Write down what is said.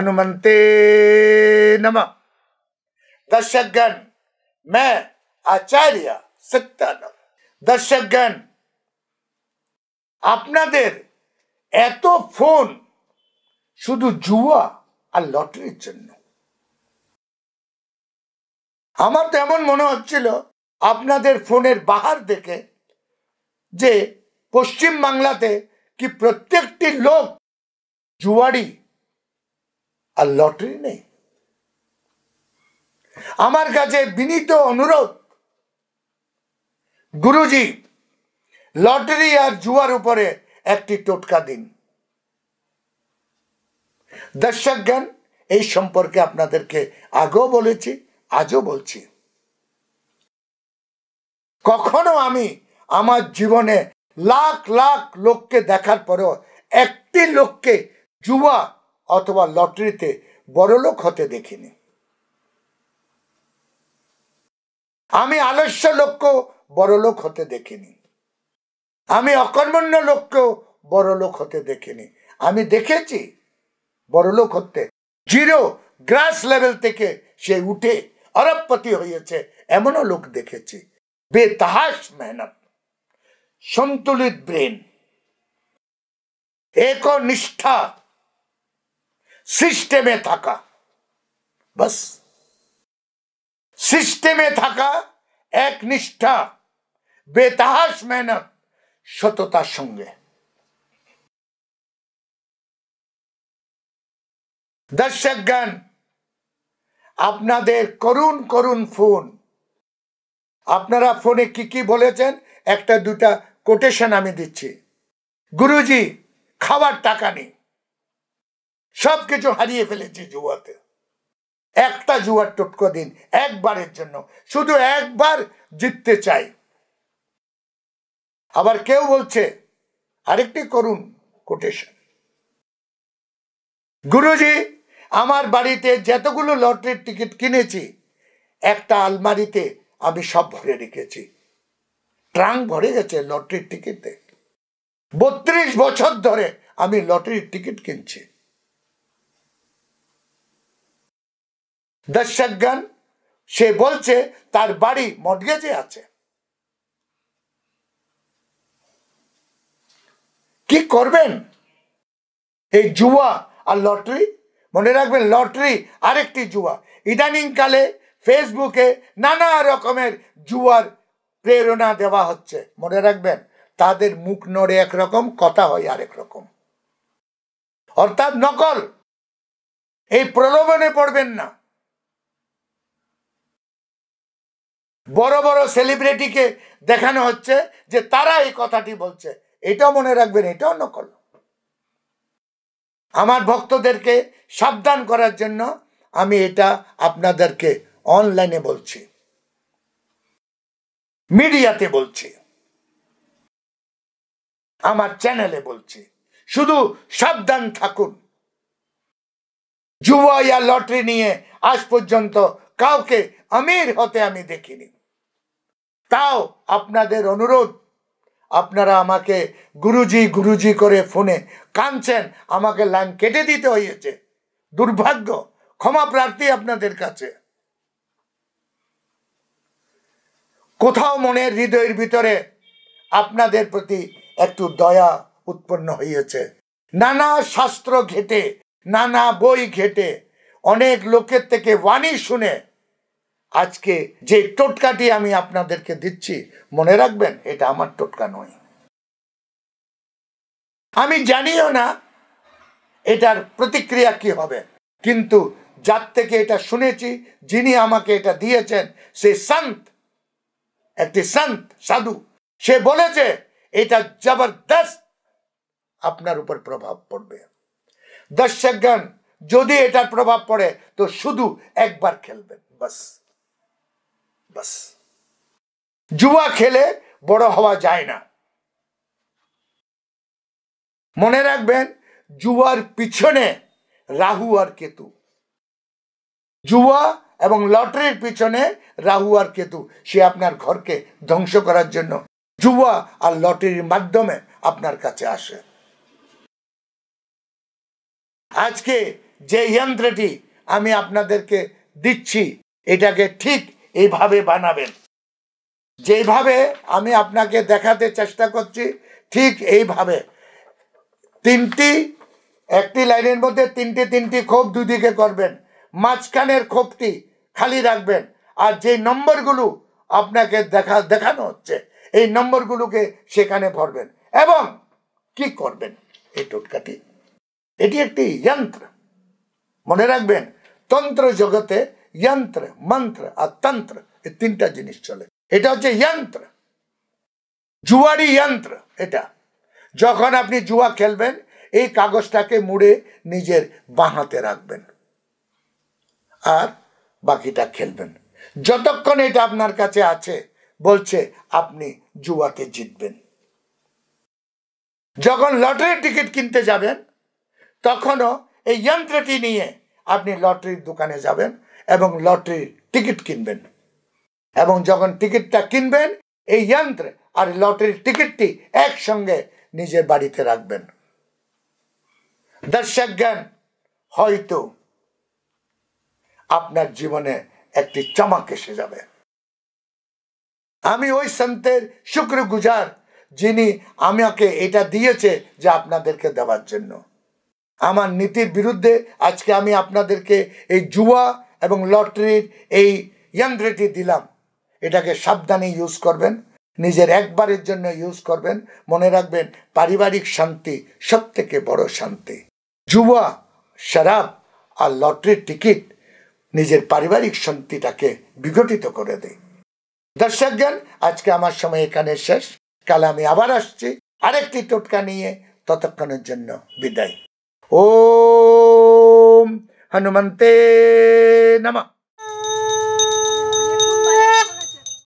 हनुमंते नमः। दर्शकगण, मैं आचार्य सत्यानंद। दर्शकगण, আপনাদের এত ফোন শুধু জুয়া আর লটারির জন্য। আমার তো এমন মনে হচ্ছিল আপনাদের ফোনের বাহার দেখে যে পশ্চিম বাংলাতে কি প্রত্যেকটি লোক জুয়ারি আর লটারি নেই। আমার কাছে বিনীত অনুরোধ, গুরুজি লটারি আর জুয়ার উপরে একটি টোটকা দিন। দর্শকগণ, এই সম্পর্কে আপনাদেরকে আগেও বলেছি, আজও বলছি। কখনো আমি আমার জীবনে লাখ লাখ লোককে দেখার পরেও একটি লোককে জুয়া অথবা লটারিতে বড়লোক হতে দেখিনি। আমি আলস্য লোককেও বড়লোক হতে দেখিনি। আমি অকর্মণ্য লোককেও বড়লোক হতে দেখিনি। আমি দেখেছি বড়লোক হতে জিরো গ্রাস লেভেল থেকে সে উঠে অরবপতি হয়েছে, এমনও লোক দেখেছি। বেতহাশ মেহনত, সন্তুলিত ব্রেন, একনিষ্ঠা, সিস্টেমে থাকা, বাস সিস্টেমে থাকা, একনিষ্ঠা, বেতহাশ মেহনত, সততার সঙ্গে। দর্শকগণ, আপনাদের করুন করুন ফোন। আপনারা ফোনে কি কি বলেছেন একটা দুটা কোটেশন আমি দিচ্ছি। গুরুজি, খাবার টাকা নেই, সবকিছু হারিয়ে ফেলেছি জুয়াতে। একটা জুয়ার টোটকা দিন, একবারের জন্য, শুধু একবার জিততে চাই। আবার কেউ বলছে আরেকটি করুন কোটেশন, গুরুজি আমার বাড়িতে যতগুলো লটারির টিকিট কিনেছি একটা আলমারিতে আমি সব ভরে রেখেছি। ট্রাঙ্ক ভরে গেছে লটারির টিকিটে। 32 বছর ধরে আমি লটারির টিকিট কিনছি। দর্শকগণ, সে বলছে তার বাড়ি মর্টগেজে আছে। কি করবেন এই জুয়া আর লটারি? মনে রাখবেন, লটারি আরেকটি জুয়া। ইদানিং কালে ফেসবুকে নানা রকমের জুয়ার প্রেরণা দেওয়া হচ্ছে। মনে রাখবেন, তাদের মুখ নড়ে একরকম, কথা হয় আরেক রকম, অর্থাৎ নকল। এই প্রলোভনে পড়বেন না। বড় বড় সেলিব্রিটিকে দেখানো হচ্ছে যে তারা এই কথাটি বলছে, এটাও মনে রাখবেন, এটাও নকল। আমার ভক্তদেরকে সাবধান করার জন্য আমি এটা আপনাদেরকে অনলাইনে বলছি, মিডিয়াতে বলছি, আমার চ্যানেলে বলছি। শুধু সাবধান থাকুন। জুয়া ইয়া লটারি নিয়ে আজ পর্যন্ত কাউকে আমির হতে আমি দেখিনি। তাও আপনাদের অনুরোধ, আপনারা আমাকে গুরুজি গুরুজি করে ফোনে কাঁদছেন, আমাকে লাইন কেটে দিতে হয়েছে। দুর্ভাগ্য, ক্ষমা প্রার্থী আপনাদের কাছে। কোথাও মনের হৃদয়ের ভিতরে আপনাদের প্রতি একটু দয়া উৎপন্ন হয়েছে। নানা শাস্ত্র ঘেটে, নানা বই ঘেটে, অনেক লোকের থেকে বাণী শুনে আজকে যে টোটকাটি আমি আপনাদেরকে দিচ্ছি, মনে রাখবেন এটা আমার টোটকা নয়। আমি জানিও না এটার প্রতিক্রিয়া কি হবে, কিন্তু যার থেকে এটা শুনেছি, যিনি আমাকে এটা দিয়েছেন, সে সন্ত, একটি সন্ত সাধু, সে বলেছে এটা জবরদস্ত আপনার উপর প্রভাব পড়বে। দর্শকগণ, যদি এটার প্রভাব পড়ে তো শুধু একবার খেলবেন, বাস বাস। জুয়া খেলে বড় হওয়া যায় না। মনে রাখবেন, জুয়ার পিছনে রাহু আর কেতু। জুয়া এবং লটারির পিছনে রাহু আর কেতু, সে আপনার ঘরকে ধ্বংস করার জন্য জুয়া আর লটারির মাধ্যমে আপনার কাছে আসে। আজকে যে যন্ত্রটি আমি আপনাদেরকে দিচ্ছি এটাকে ঠিক এইভাবে বানাবেন, যেভাবে আমি আপনাকে দেখাতে চেষ্টা করছি ঠিক এইভাবে একটি লাইনের মধ্যে তিনটি খোপ দুদিকে করবেন, মাঝখানের খোপটি খালি রাখবেন, আর যে নম্বরগুলো আপনাকে দেখানো হচ্ছে এই নম্বরগুলোকে সেখানে ভরবেন। এবং কি করবেন, এই টোটকাটি এটি একটি যন্ত্র, মনে রাখবেন তন্ত্র জগতে যন্ত্র, মন্ত্র আর তন্ত্র এই তিনটা জিনিস চলে। এটা হচ্ছে যন্ত্র, জুয়ারি যন্ত্র। এটা যখন আপনি জুয়া খেলবেন এই কাগজটাকে মুড়ে নিজের বাঁ হাতে রাখবেন আর বাকিটা খেলবেন। যতক্ষণ এটা আপনার কাছে আছে বলছে আপনি জুয়াতে জিতবেন। যখন লটারির টিকিট কিনতে যাবেন তখনও এই যন্ত্রটি নিয়ে আপনি লটারির দোকানে যাবেন এবং লটারির টিকিট কিনবেন, এবং যখন টিকিটটা কিনবেন এই যন্ত্র আর লটারির টিকিটটি একসঙ্গে নিজের বাড়িতে রাখবেন। দর্শকগণ, হয়তো আপনার জীবনে একটি চমক এসে যাবে। আমি ওই সন্তের শুক্রগুজার যিনি আমাকে এটা দিয়েছে যে আপনাদেরকে দেওয়ার জন্য। আমার নীতির বিরুদ্ধে আজকে আমি আপনাদেরকে এই জুয়া এবং লটারির এই যন্ত্রটি দিলাম। এটাকে সাবধানে ইউজ করবেন, নিজের একবারের জন্য ইউজ করবেন। মনে রাখবেন পারিবারিক শান্তি সব থেকে বড় শান্তি। জুয়া, শরাব আর লটারির টিকিট নিজের পারিবারিক শান্তিটাকে বিঘটিত করে দেয়। দর্শকগণ, আজকে আমার সময় এখানে শেষ। কাল আমি আবার আসছি আরেকটি টোটকা নিয়ে। ততক্ষণের জন্য বিদায়। ওম হনুমন্তে নমঃ।